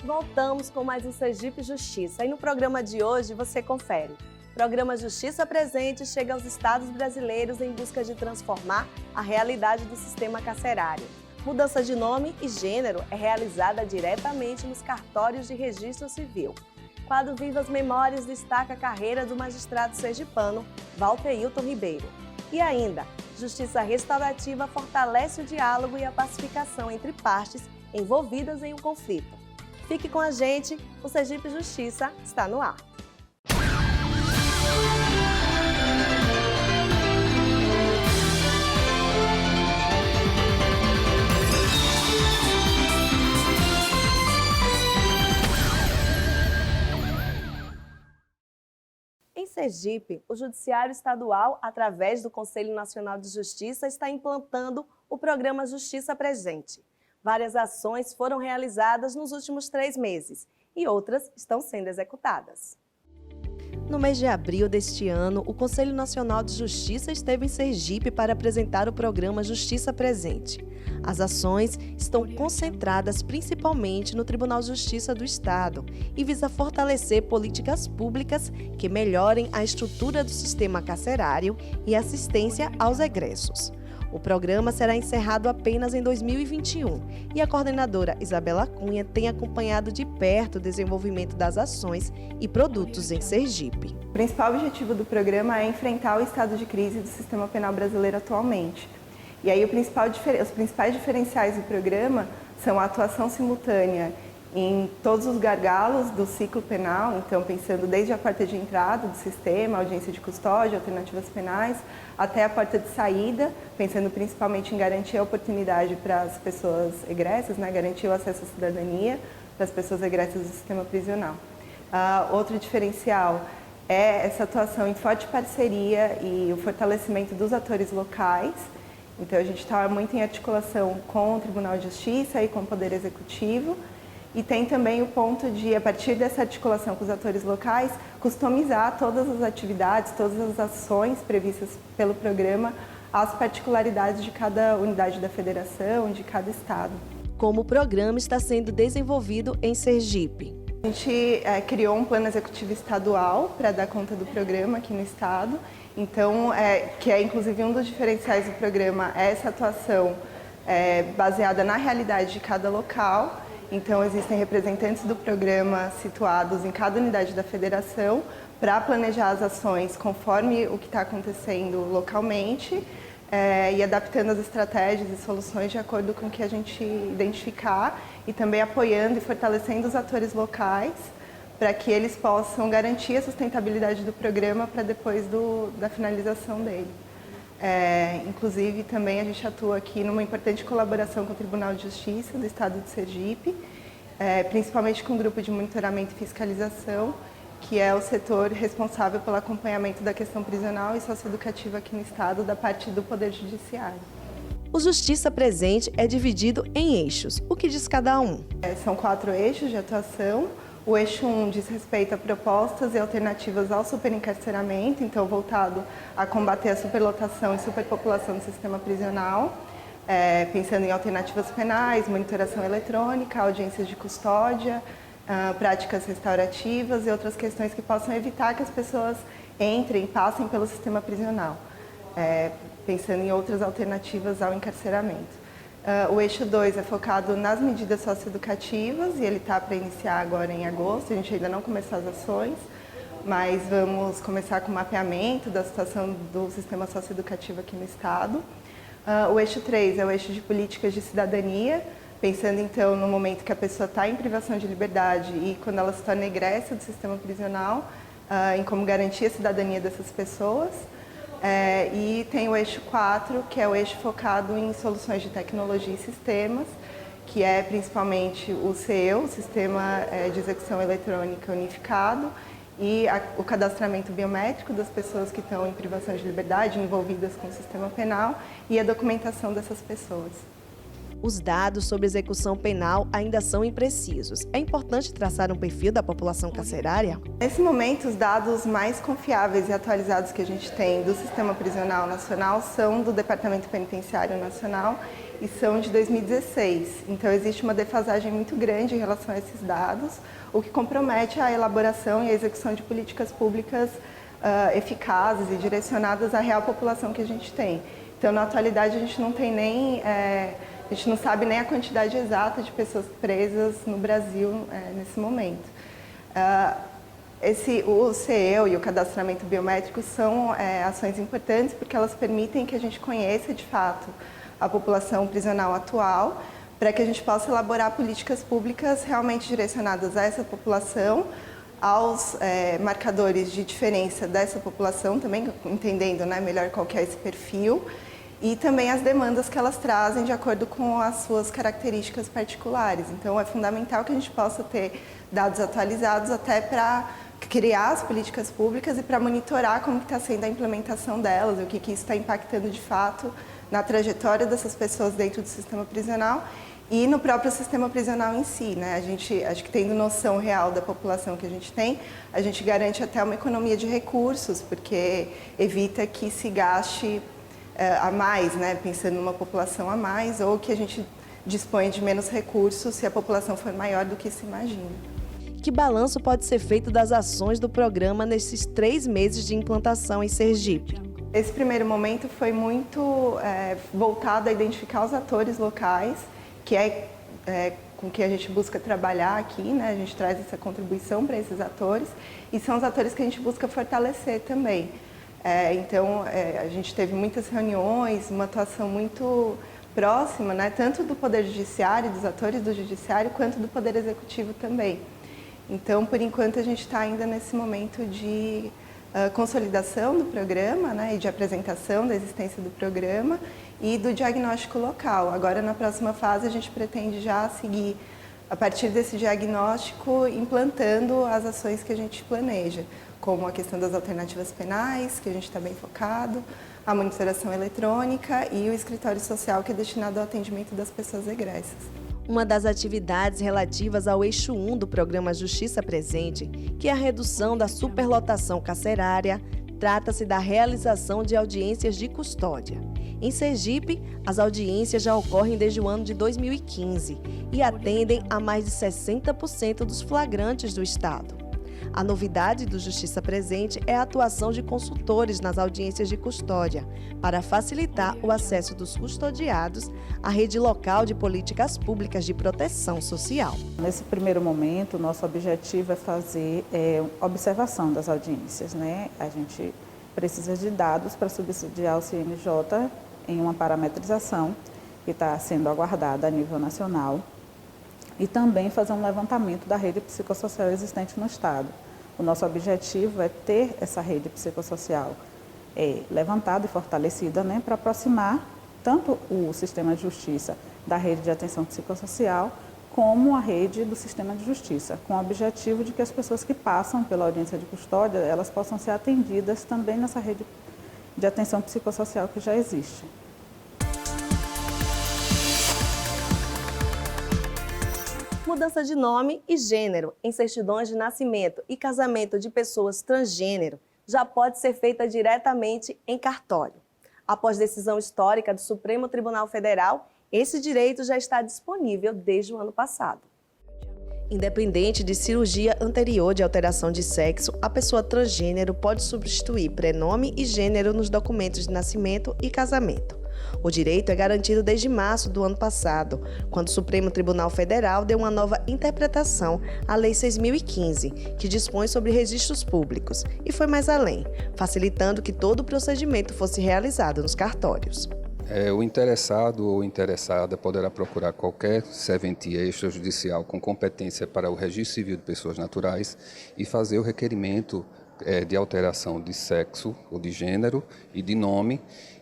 Voltamos com mais um Sergipe Justiça e no programa de hoje você confere. O programa Justiça Presente chega aos estados brasileiros em busca de transformar a realidade do sistema carcerário. Mudança de nome e gênero é realizada diretamente nos cartórios de registro civil. Quadro Vivas Memórias destaca a carreira do magistrado sergipano Walter Hilton Ribeiro. E ainda, Justiça Restaurativa fortalece o diálogo e a pacificação entre partes envolvidas em um conflito. Fique com a gente, o Sergipe Justiça está no ar. Em Sergipe, o Judiciário Estadual, através do Conselho Nacional de Justiça, está implantando o programa Justiça Presente. Várias ações foram realizadas nos últimos 3 meses e outras estão sendo executadas. No mês de abril deste ano, o Conselho Nacional de Justiça esteve em Sergipe para apresentar o programa Justiça Presente. As ações estão concentradas principalmente no Tribunal de Justiça do Estado e visa fortalecer políticas públicas que melhorem a estrutura do sistema carcerário e assistência aos egressos. O programa será encerrado apenas em 2021 e a coordenadora Isabela Cunha tem acompanhado de perto o desenvolvimento das ações e produtos em Sergipe. O principal objetivo do programa é enfrentar o estado de crise do sistema penal brasileiro atualmente. E aí os principais diferenciais do programa são a atuação simultânea em todos os gargalos do ciclo penal, então pensando desde a porta de entrada do sistema, audiência de custódia, alternativas penais, até a porta de saída, pensando principalmente em garantir a oportunidade para as pessoas egressas, garantir o acesso à cidadania para as pessoas egressas do sistema prisional. Outro diferencial é essa atuação em forte parceria e o fortalecimento dos atores locais. Então a gente está muito em articulação com o Tribunal de Justiça e com o Poder Executivo. E tem também o ponto de, a partir dessa articulação com os atores locais, customizar todas as atividades, todas as ações previstas pelo programa às particularidades de cada unidade da federação, de cada estado. Como o programa está sendo desenvolvido em Sergipe? A gente criou um plano executivo estadual para dar conta do programa aqui no estado. Então, que é inclusive um dos diferenciais do programa, é essa atuação baseada na realidade de cada local. Então, existem representantes do programa situados em cada unidade da federação para planejar as ações conforme o que está acontecendo localmente e adaptando as estratégias e soluções de acordo com o que a gente identificar e também apoiando e fortalecendo os atores locais para que eles possam garantir a sustentabilidade do programa para depois da finalização dele. Inclusive, também a gente atua aqui numa importante colaboração com o Tribunal de Justiça do Estado de Sergipe, principalmente com o Grupo de Monitoramento e Fiscalização, que é o setor responsável pelo acompanhamento da questão prisional e socioeducativa aqui no Estado, da parte do Poder Judiciário. O Justiça Presente é dividido em eixos. O que diz cada um? São 4 eixos de atuação. O eixo 1 diz respeito a propostas e alternativas ao superencarceramento, então voltado a combater a superlotação e superpopulação do sistema prisional, pensando em alternativas penais, monitoração eletrônica, audiências de custódia, práticas restaurativas e outras questões que possam evitar que as pessoas passem pelo sistema prisional, pensando em outras alternativas ao encarceramento. O eixo 2 é focado nas medidas socioeducativas e ele está para iniciar agora em agosto. A gente ainda não começou as ações, mas vamos começar com o mapeamento da situação do sistema socioeducativo aqui no Estado. O eixo 3 é o eixo de políticas de cidadania, pensando então no momento que a pessoa está em privação de liberdade e quando ela se torna egressa do sistema prisional, em como garantir a cidadania dessas pessoas. E tem o eixo 4, que é o eixo focado em soluções de tecnologia e sistemas, que é principalmente o CEU, o Sistema de Execução Eletrônica Unificado, e o cadastramento biométrico das pessoas que estão em privação de liberdade, envolvidas com o sistema penal, e a documentação dessas pessoas. Os dados sobre execução penal ainda são imprecisos. É importante traçar um perfil da população carcerária? Nesse momento, os dados mais confiáveis e atualizados que a gente tem do Sistema Prisional Nacional são do Departamento Penitenciário Nacional e são de 2016. Então, existe uma defasagem muito grande em relação a esses dados, o que compromete a elaboração e a execução de políticas públicas eficazes e direcionadas à real população que a gente tem. Então, na atualidade, a gente não tem nem, a gente não sabe nem a quantidade exata de pessoas presas no Brasil nesse momento. O CEU e o cadastramento biométrico são ações importantes porque elas permitem que a gente conheça de fato a população prisional atual, para que a gente possa elaborar políticas públicas realmente direcionadas a essa população, aos marcadores de diferença dessa população, também entendendo melhor qual que é esse perfil, e também as demandas que elas trazem de acordo com as suas características particulares. Então, é fundamental que a gente possa ter dados atualizados até para criar as políticas públicas e para monitorar como está sendo a implementação delas, o que isso está impactando de fato na trajetória dessas pessoas dentro do sistema prisional e no próprio sistema prisional em si, né? A gente, acho que tendo noção real da população que a gente tem, a gente garante até uma economia de recursos, porque evita que se gaste a mais, né? Pensando numa população a mais, ou que a gente dispõe de menos recursos se a população for maior do que se imagina. Que balanço pode ser feito das ações do programa nesses 3 meses de implantação em Sergipe? Esse primeiro momento foi muito voltado a identificar os atores locais, que é com que a gente busca trabalhar aqui, né? A gente traz essa contribuição para esses atores e são os atores que a gente busca fortalecer também. Então, a gente teve muitas reuniões, uma atuação muito próxima, né? Tanto do Poder Judiciário, dos atores do Judiciário, quanto do Poder Executivo também. Então, por enquanto, a gente está ainda nesse momento de consolidação do programa, né? E de apresentação da existência do programa e do diagnóstico local. Agora, na próxima fase, a gente pretende já seguir, a partir desse diagnóstico, implantando as ações que a gente planeja, como a questão das alternativas penais, que a gente está bem focado, a monitoração eletrônica e o escritório social, que é destinado ao atendimento das pessoas egressas. Uma das atividades relativas ao eixo 1 do programa Justiça Presente, que é a redução da superlotação carcerária, trata-se da realização de audiências de custódia. Em Sergipe, as audiências já ocorrem desde o ano de 2015 e atendem a mais de 60% dos flagrantes do Estado. A novidade do Justiça Presente é a atuação de consultores nas audiências de custódia, para facilitar o acesso dos custodiados à rede local de políticas públicas de proteção social. Nesse primeiro momento, nosso objetivo é fazer observação das audiências, né? A gente precisa de dados para subsidiar o CNJ em uma parametrização que está sendo aguardada a nível nacional e também fazer um levantamento da rede psicossocial existente no Estado. O nosso objetivo é ter essa rede psicossocial levantada e fortalecida, né, para aproximar tanto o sistema de justiça da rede de atenção psicossocial como a rede do sistema de justiça, com o objetivo de que as pessoas que passam pela audiência de custódia, elas possam ser atendidas também nessa rede de atenção psicossocial que já existe. Mudança de nome e gênero em certidões de nascimento e casamento de pessoas transgênero já pode ser feita diretamente em cartório. Após decisão histórica do Supremo Tribunal Federal, esse direito já está disponível desde o ano passado. Independente de cirurgia anterior de alteração de sexo, a pessoa transgênero pode substituir prenome e gênero nos documentos de nascimento e casamento. O direito é garantido desde março do ano passado, quando o Supremo Tribunal Federal deu uma nova interpretação à Lei 6.015, que dispõe sobre registros públicos, e foi mais além, facilitando que todo o procedimento fosse realizado nos cartórios. O interessado ou interessada poderá procurar qualquer serventia extrajudicial com competência para o registro civil de pessoas naturais e fazer o requerimento de alteração de sexo ou de gênero e de nome,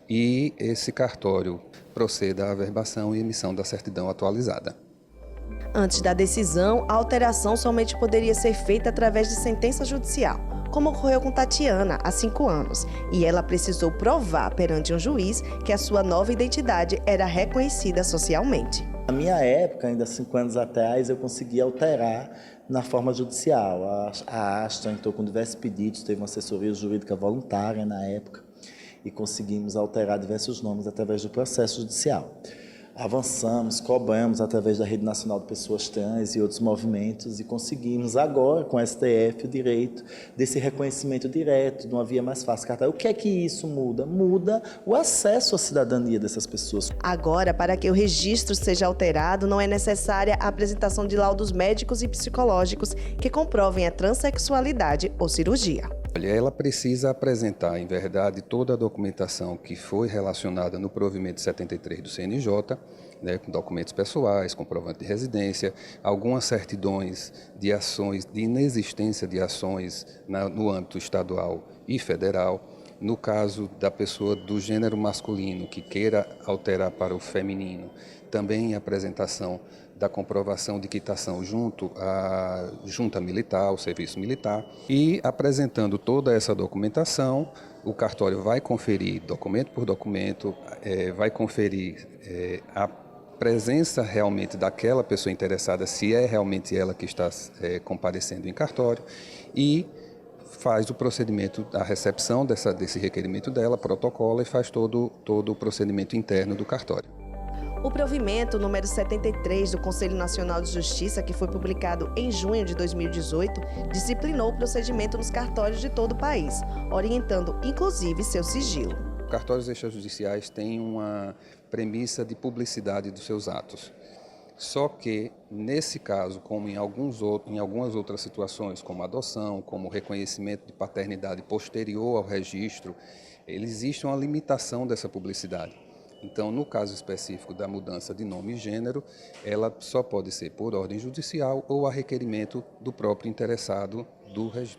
e esse cartório proceda à averbação e emissão da certidão atualizada. Antes da decisão, a alteração somente poderia ser feita através de sentença judicial, como ocorreu com Tatiana, há 5 anos, e ela precisou provar perante um juiz que a sua nova identidade era reconhecida socialmente. Na minha época, ainda 5 anos atrás, eu consegui alterar na forma judicial. A Aston entrou com diversos pedidos, teve uma assessoria jurídica voluntária na época, e conseguimos alterar diversos nomes através do processo judicial. avançamos, cobramos através da Rede Nacional de Pessoas Trans e outros movimentos e conseguimos agora, com o STF, o direito desse reconhecimento direto, de uma via mais fácil. O que é que isso muda? Muda o acesso à cidadania dessas pessoas. Agora, para que o registro seja alterado, não é necessária a apresentação de laudos médicos e psicológicos que comprovem a transexualidade ou cirurgia. Ela precisa apresentar, em verdade, toda a documentação que foi relacionada no provimento 73 do CNJ, né, com documentos pessoais, comprovante de residência, algumas certidões de ações, de inexistência de ações no âmbito estadual e federal. No caso da pessoa do gênero masculino que queira alterar para o feminino, também a apresentação da comprovação de quitação junto à junta militar, ao serviço militar, e apresentando toda essa documentação, o cartório vai conferir documento por documento, vai conferir a presença realmente daquela pessoa interessada, se é realmente ela que está comparecendo em cartório, e faz o procedimento, a recepção desse requerimento dela, protocola e faz todo o procedimento interno do cartório. O provimento número 73 do Conselho Nacional de Justiça, que foi publicado em junho de 2018, disciplinou o procedimento nos cartórios de todo o país, orientando inclusive seu sigilo. Cartórios extrajudiciais têm uma premissa de publicidade dos seus atos. Só que, nesse caso, como em algumas outras situações, como adoção, como reconhecimento de paternidade posterior ao registro, existe uma limitação dessa publicidade. Então, no caso específico da mudança de nome e gênero, ela só pode ser por ordem judicial ou a requerimento do próprio interessado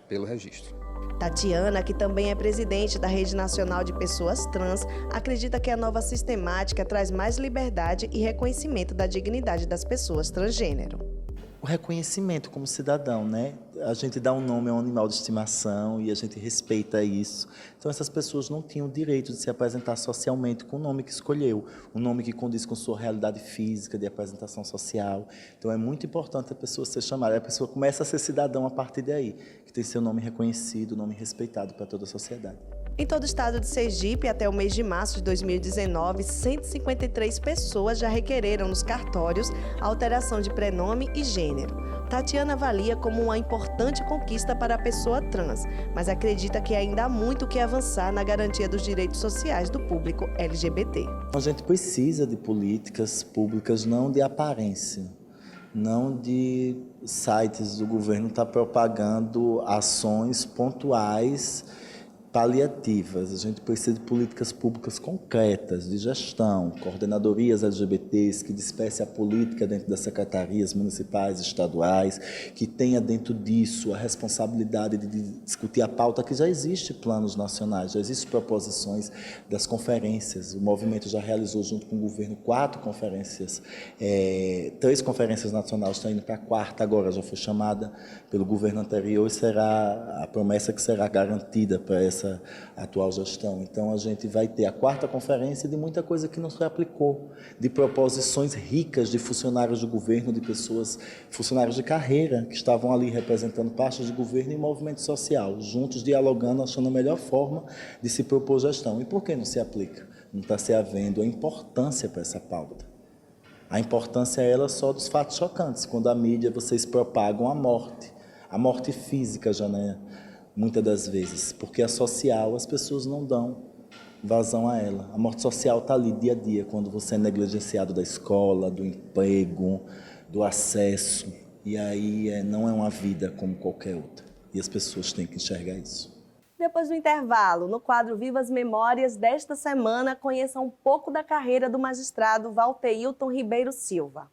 pelo registro. Tatiana, que também é presidente da Rede Nacional de Pessoas Trans, acredita que a nova sistemática traz mais liberdade e reconhecimento da dignidade das pessoas transgênero. O reconhecimento como cidadão, né? A gente dá um nome a um animal de estimação e a gente respeita isso. Então, essas pessoas não tinham o direito de se apresentar socialmente com o nome que escolheu, um nome que condiz com sua realidade física, de apresentação social. Então, é muito importante a pessoa ser chamada. A pessoa começa a ser cidadão a partir daí, que tem seu nome reconhecido, nome respeitado para toda a sociedade. Em todo o estado de Sergipe, até o mês de março de 2019, 153 pessoas já requereram nos cartórios a alteração de prenome e gênero. Tatiana avalia como uma importante conquista para a pessoa trans, mas acredita que ainda há muito o que avançar na garantia dos direitos sociais do público LGBT. A gente precisa de políticas públicas, não de aparência, não de sites do governo estar propagando ações pontuais paliativas. A gente precisa de políticas públicas concretas, de gestão, coordenadorias LGBTs, que disperse a política dentro das secretarias municipais, estaduais, que tenha dentro disso a responsabilidade de discutir a pauta que já existe, planos nacionais, já existem proposições das conferências. O movimento já realizou, junto com o governo, 4 conferências, 3 conferências nacionais, está indo para a 4ª agora, já foi chamada pelo governo anterior e será a promessa que será garantida para essa atual gestão. Então, a gente vai ter a 4ª conferência de muita coisa que não se aplicou, de proposições ricas de funcionários do governo, de pessoas, funcionários de carreira, que estavam ali representando pastas de governo e movimento social, juntos dialogando, achando a melhor forma de se propor gestão. E por que não se aplica? Não está se havendo a importância para essa pauta. A importância é ela só dos fatos chocantes, quando a mídia vocês propagam a morte física já, né? Muitas das vezes, porque a social as pessoas não dão vazão a ela. A morte social está ali dia a dia, quando você é negligenciado da escola, do emprego, do acesso, e aí não é uma vida como qualquer outra. E as pessoas têm que enxergar isso. Depois do intervalo, no quadro Vivas Memórias desta semana, conheça um pouco da carreira do magistrado Valteilton Ribeiro Silva.